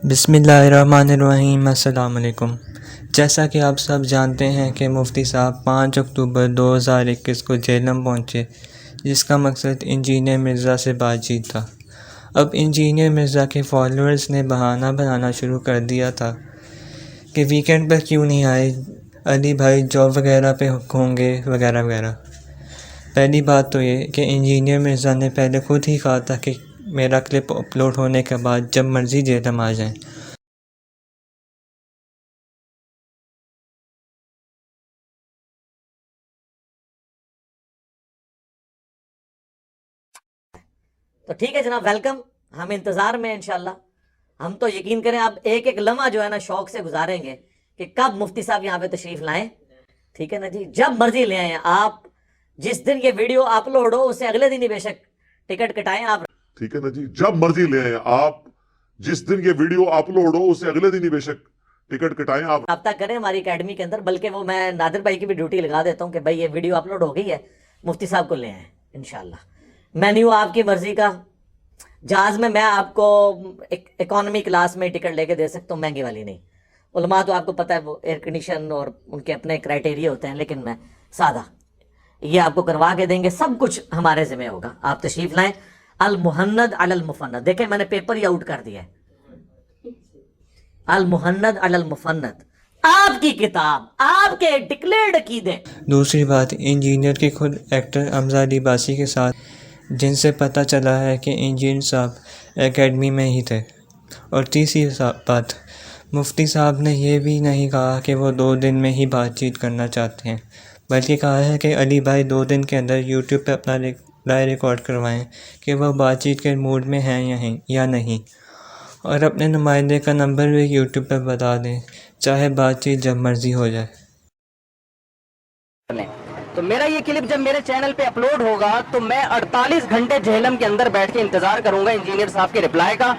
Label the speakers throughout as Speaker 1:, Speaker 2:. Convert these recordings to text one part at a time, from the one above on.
Speaker 1: बिस्मिल्लाहिर्रहमानिर्रहीम। अस्सलाम वालेकुम। जैसा कि आप सब जानते हैं कि मुफ्ती साहब 5 अक्टूबर 2021 को जेलम पहुंचे, जिसका मकसद इंजीनियर मिर्ज़ा से बातचीत था। अब इंजीनियर मिर्ज़ा के फॉलोअर्स ने बहाना बनाना शुरू कर दिया था कि वीकेंड पर क्यों नहीं आए, अली भाई जॉब वगैरह पे होंगे वगैरह वगैरह। पहली बात तो ये कि इंजीनियर मिर्ज़ा ने पहले खुद ही कहा था कि मेरा क्लिप अपलोड होने के बाद जब मर्ज़ी जेलम आ जाएं।
Speaker 2: तो ठीक है जनाब, वेलकम। हम इंतज़ार में हैं इंशाल्लाह। हम तो यकीन करें आप एक एक लम्हा जो है ना शौक से गुजारेंगे कि कब मुफ्ती साहब यहाँ पे तशरीफ लाएं। ठीक है ना जी, जब मर्जी ले आए आप। जिस दिन ये वीडियो अपलोड हो उससे अगले दिन ही बेशक टिकट कटाएं आप।
Speaker 3: ठीक है ना जी, जब मर्जी ले आए आप। जिस दिन ये वीडियो अपलोड हो उससे अगले दिन ही बेशक टिकट कटाएं आप।
Speaker 2: रब्ता करें हमारी अकेडमी के अंदर, बल्कि वो मैं नादिर भाई की भी ड्यूटी लगा देता हूँ कि भाई ये वीडियो अपलोड हो गई है, मुफ्ती साहब को ले आए इंशाल्लाह। मेन्यू आपकी मर्जी का। जहाज में मैं आपको इकोनॉमी क्लास में टिकट लेके दे सकता हूँ, महंगी वाली नहीं। उलमा तो आपको पता है वो एयर कंडीशन और उनके अपने क्राइटेरिया होते हैं, लेकिन मैं सादा ये आपको करवा के देंगे। सब कुछ हमारे ज़िम्मे होगा, आप तशरीफ लाएं। अल मुहन्नद अल मुफन्नद, देखें मैंने पेपर ही आउट कर दिया है। अल मुहन्नद अल मुफन्नद आपकी किताब, आपके डिक्लेयर्ड अकीदे।
Speaker 1: दूसरी बात, इंजीनियर के खुद एक्टर हमजा अली बासी के साथ, जिनसे पता चला है कि इंजीनियर साहब एकेडमी में ही थे। और तीसरी बात, मुफ्ती साहब ने यह भी नहीं कहा कि वो 2 दिन में ही बातचीत करना चाहते हैं, बल्कि कहा है कि अली भाई 2 दिन के अंदर यूट्यूब पे अपना राय रिकॉर्ड करवाएं कि वह बातचीत के मूड में हैं या नहीं, और अपने नुमाइंदे का नंबर भी यूट्यूब पर बता दें, चाहे बातचीत जब मर्जी हो जाए।
Speaker 4: तो मेरा ये क्लिप जब मेरे चैनल पे अपलोड होगा तो मैं 48 घंटे झेलम के अंदर बैठ के इंतजार करूंगा इंजीनियर साहब के रिप्लाई का।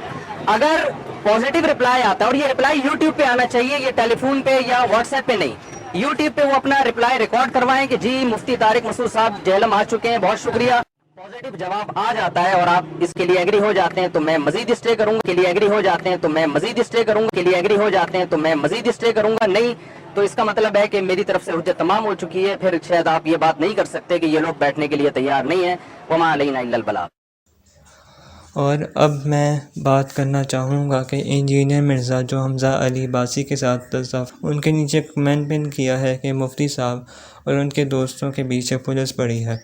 Speaker 4: अगर पॉजिटिव रिप्लाई आता है, और ये रिप्लाई यूट्यूब पे आना चाहिए, ये टेलीफोन पे या व्हाट्सएप पे नहीं, यूट्यूब पे वो अपना रिप्लाई रिकॉर्ड करवाएं कि जी मुफ्ती तारिक मसूद साहब झेलम आ चुके हैं, बहुत शुक्रिया। पॉजिटिव जवाब आ जाता है और आप इसके लिए एग्री हो जाते हैं तो मैं मजीद स्टे करूंगा, के लिए एग्री हो जाते हैं तो मैं मजीद स्टे करूंगा, के लिए एग्री हो जाते हैं तो मैं मजीद स्टे करूंगा। नहीं तो इसका मतलब है कि मेरी तरफ से हुज्जत तमाम हो चुकी है, फिर शायद आप ये बात नहीं कर सकते कि ये लोग बैठने के लिए तैयार नहीं है। वमा अलैना इल्लल बलाग।
Speaker 1: और अब मैं बात करना चाहूँगा कि इंजीनियर मिर्ज़ा जो हमजा अली बासी के साथ था, उनके नीचे कमेंट पिन किया है कि मुफ्ती साहब और उनके दोस्तों के पीछे पुलिस पड़ी है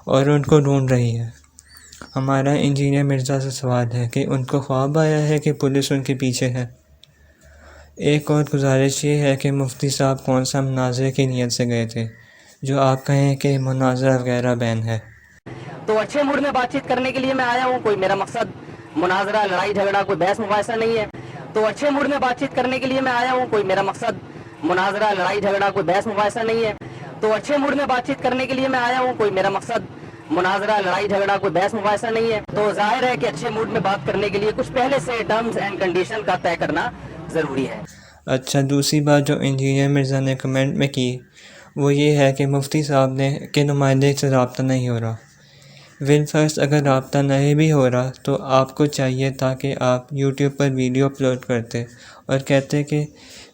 Speaker 1: और उनको ढूंढ रही है। हमारा इंजीनियर मिर्ज़ा से सवाल है कि उनको ख्वाब आया है कि पुलिस उनके पीछे है। एक और गुजारिश ये है कि मुफ्ती साहब कौन सा मुनाज़रे की नीयत से गए थे, जो आप कहें कि मुनाज़रा वगैरह बैन है।
Speaker 4: तो अच्छे मूड में बातचीत करने के लिए मैं आया हूँ, कोई मेरा मकसद मुनाजरा, लड़ाई झगड़ा, कोई बहस मुबाहिसा नहीं है। तो अच्छे मूड में बातचीत करने के लिए मैं आया हूँ, कोई मेरा मकसद मुनाजरा, लड़ाई झगड़ा, कोई बहस मुबाहिसा नहीं है। तो अच्छे मूड में बातचीत करने के लिए मैं आया हूँ, कोई मेरा मकसद मुनाजरा, लड़ाई झगड़ा, कोई बहस मुबाहिसा नहीं है। तो जाहिर है कि अच्छे मूड में बात करने के लिए कुछ पहले से टर्म्स एंड कंडीशन का तय करना ज़रूरी है।
Speaker 1: अच्छा, दूसरी बात जो इंजीनियर मिर्ज़ा ने कमेंट में की वो ये है कि मुफ्ती साहब ने के नुमाइंदे से रब्ता नहीं हो रहा। विल फर्स्ट, अगर रब्ता नहीं भी हो रहा तो आपको चाहिए था कि आप यूट्यूब पर वीडियो अपलोड करते और कहते कि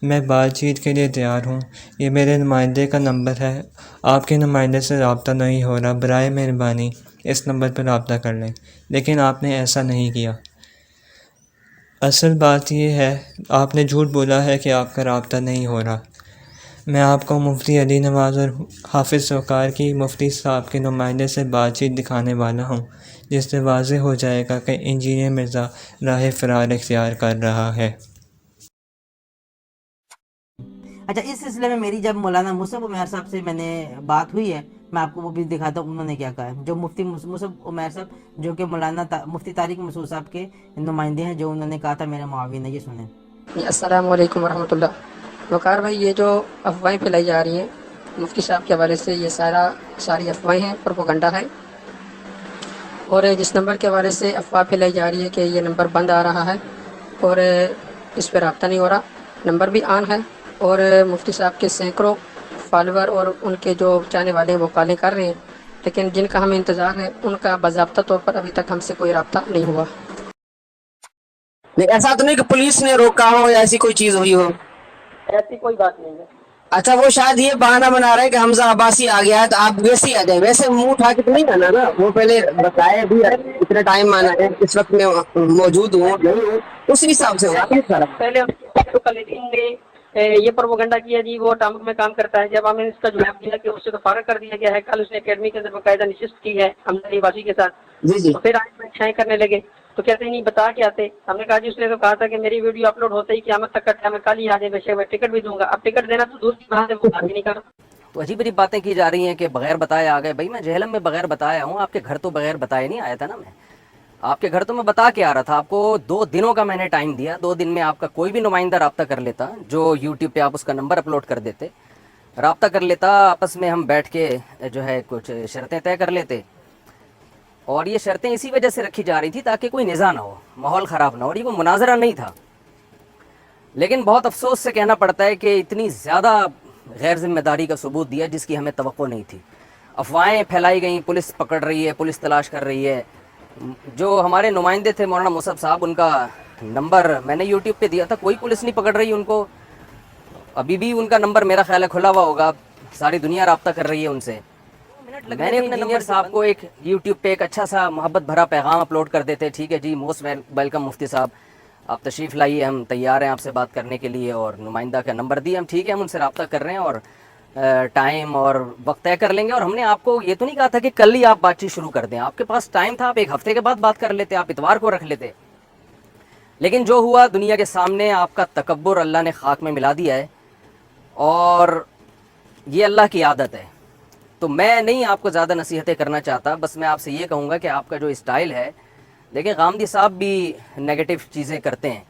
Speaker 1: मैं बातचीत के लिए तैयार हूँ, ये मेरे नुमाइंदे का नंबर है, आपके नुमाइंदे से रब्ता नहीं हो रहा, बराए मेहरबानी इस नंबर पर रब्ता कर लें। लेकिन आपने ऐसा नहीं किया। असल बात ये है, आपने झूठ बोला है कि आपका रब्ता नहीं हो रहा। मैं आपको मुफ्ती अली नवाज़ और हाफिज़ वक़ार की मुफ्ती साहब के नुमाइंदे से बातचीत दिखाने वाला हूँ, जिससे वाज़ेह हो जाएगा कि इंजीनियर मिर्ज़ा राह फ़रार इख्तियार कर रहा है।
Speaker 5: अच्छा, इस सिलसिले में मेरी जब मौलाना मुसअब उमैर साहब से मैंने बात हुई है, मैं आपको वो भी दिखाता हूँ उन्होंने क्या कहा है। जो मुफ्ती मुसअब उमैर साहब, जो कि मुफ्ती तारिक मसूद साहब के नुमाइंदे हैं, जो उन्होंने कहा था मेरा मुआविन है, ये सुने।
Speaker 6: अस्सलाम वालेकुम वरहमतुल्लाह। वक़ार भाई, ये जो अफवाहें फैलाई जा रही हैं मुफ्ती साहब के हवाले से, ये सारी अफवाहें हैं, प्रोपेगेंडा है। और जिस नंबर के हवाले से अफवाह फैलाई जा रही है कि ये नंबर बंद आ रहा है और इस पर रब्ता नहीं हो रहा, नंबर भी ऑन है और मुफ्ती साहब के सैकड़ों फॉलोअर और उनके जो चाहने वाले हैं वो कॉलें कर रहे हैं, लेकिन जिनका हमें इंतज़ार है उनका बाज़ाब्ता तौर पर अभी तक हमसे कोई रब्ता नहीं हुआ।
Speaker 4: नहीं, ऐसा तो नहीं कि पुलिस ने रोका हो या ऐसी कोई चीज हुई हो?
Speaker 6: ऐसी कोई बात नहीं है।
Speaker 4: अच्छा, वो शायद ये बहाना बना रहे हैं कि हमजा अब्बासी आ गया है तो आप वैसे ही आ जाए, वैसे मुंह उठा के तो नहीं आना ना, वो पहले बताए भी इतने टाइम आना है, इस वक्त में मौजूद हूँ नहीं हूँ, उस हिसाब से होगा सारा।
Speaker 6: पहले तो कल ये प्रोपेगेंडा किया जी वो टामक में काम करता है, जब हमें इसका जवाब दिया कि उससे तो फारग कर दिया गया है, कल उसने एकेडमी के अंदर बाकायदा नशिस्त की है हमजा अब्बासी के साथ।
Speaker 4: जी जी।
Speaker 6: तो फिर आज परीक्षाएं करने लगे तो कहते हैं नहीं बता के आते। हमने कहा जी उसने तो कहा था कि मेरी वीडियो अपलोड होते ही क़यामत तक का टाइम है, कल ही आ जाए, बेशक मैं टिकट भी दूंगा। अब टिकट देना तो दूर की बात है, वो बात भी नहीं कर।
Speaker 2: तो अजीब अजीब बातें की जा रही हैं कि बगैर बताए आ गए। भाई मैं जेहलम में बगैर बताया हूँ, आपके घर तो बगैर बताए नहीं आया था ना। मैं आपके घर तो मैं बता के आ रहा था, आपको 2 दिनों का मैंने टाइम दिया। 2 दिन में आपका कोई भी नुमाइंदा रब्ता कर लेता, जो यूट्यूब पे आप उसका नंबर अपलोड कर देते, रब्ता कर लेता, आपस में हम बैठ के जो है कुछ शर्तें तय कर लेते। और ये शर्तें इसी वजह से रखी जा रही थी ताकि कोई निज़ा ना हो, माहौल ख़राब ना हो, और ये कोई मुनाजरा नहीं था। लेकिन बहुत अफसोस से कहना पड़ता है कि इतनी ज़्यादा गैर जिम्मेदारी का सबूत दिया जिसकी हमें तवक्को नहीं थी। अफवाहें फैलाई गई, पुलिस पकड़ रही है, पुलिस तलाश कर रही है। जो हमारे नुमाइंदे थे मौलाना मुसब साहब, उनका नंबर मैंने यूट्यूब पे दिया था, कोई पुलिस नहीं पकड़ रही उनको। अभी भी उनका नंबर मेरा ख्याल है खुला हुआ होगा, सारी दुनिया रब्ता कर रही है उनसे। मैंने अपने इंजीनियर साहब को एक यूट्यूब पे एक अच्छा सा मोहब्बत भरा पैगाम अपलोड कर देते, ठीक है जी, मोस्ट वेलकम मुफ्ती साहब, आप तशरीफ़ लाइए, हम तैयार हैं आपसे बात करने के लिए, और नुमाइंदा का नंबर दिए हम, ठीक है हम उनसे रब्ता कर रहे हैं और टाइम और वक्त तय कर लेंगे। और हमने आपको ये तो नहीं कहा था कि कल ही आप बातचीत शुरू कर दें, आपके पास टाइम था, आप 1 हफ्ते के बाद बात कर लेते, आप इतवार को रख लेते। लेकिन जो हुआ दुनिया के सामने, आपका तकब्बुर अल्लाह ने खाक में मिला दिया है, और ये अल्लाह की आदत है। तो मैं नहीं आपको ज़्यादा नसीहतें करना चाहता, बस मैं आपसे ये कहूँगा कि आपका जो स्टाइल है, देखिए गामदी साहब भी नेगेटिव चीज़ें करते हैं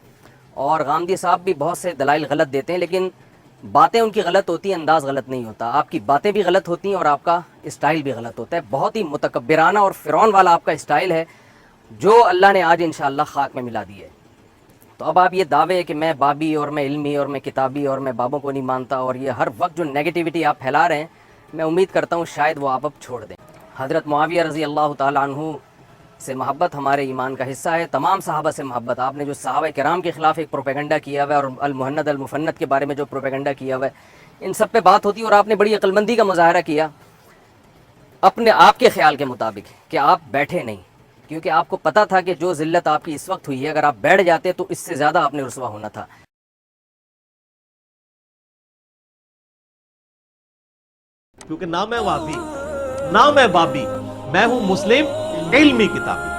Speaker 2: और गामदी साहब भी बहुत से दलाइल गलत देते हैं, लेकिन बातें उनकी गलत होती हैं, अंदाज़ गलत नहीं होता। आपकी बातें भी गलत होती हैं और आपका स्टाइल भी गलत होता है। बहुत ही मुतकब्बिराना और फ़िरौन वाला आपका स्टाइल है, जो अल्लाह ने आज इंशाअल्लाह खाक में मिला दी है। तो अब आप ये दावे कि मैं बाबी और मैं इल्मी और मैं किताबी और मैं बाबों को नहीं मानता, और ये हर वक्त जो नेगेटिविटी आप फैला रहे हैं, मैं उम्मीद करता हूँ शायद वो आप अब छोड़ दें। हज़रत मुआविया रज़ी अल्लाह ताला अन्हु से मोहब्बत हमारे ईमान का हिस्सा है, तमाम सहाबा से मोहब्बत। आपने जो सहाबा किराम के ख़िलाफ़ एक प्रोपेगेंडा किया हुआ है और अल-मुहन्नद अल-मुफन्नद के बारे में जो प्रोपेगेंडा किया हुआ है, इन सब पे बात होती है। और आपने बड़ी अक्लमंदी का मुज़ाहरा किया अपने आपके ख्याल के मुताबिक कि आप बैठे नहीं, क्योंकि आपको पता था कि जो ज़िल्लत आपकी इस वक्त हुई है, अगर आप बैठ जाते तो इससे ज़्यादा आपने रुसवा होना था।
Speaker 7: क्योंकि ना मैं वाबी ना मैं बाबी, मैं हूं मुस्लिम इल्मी किताबी।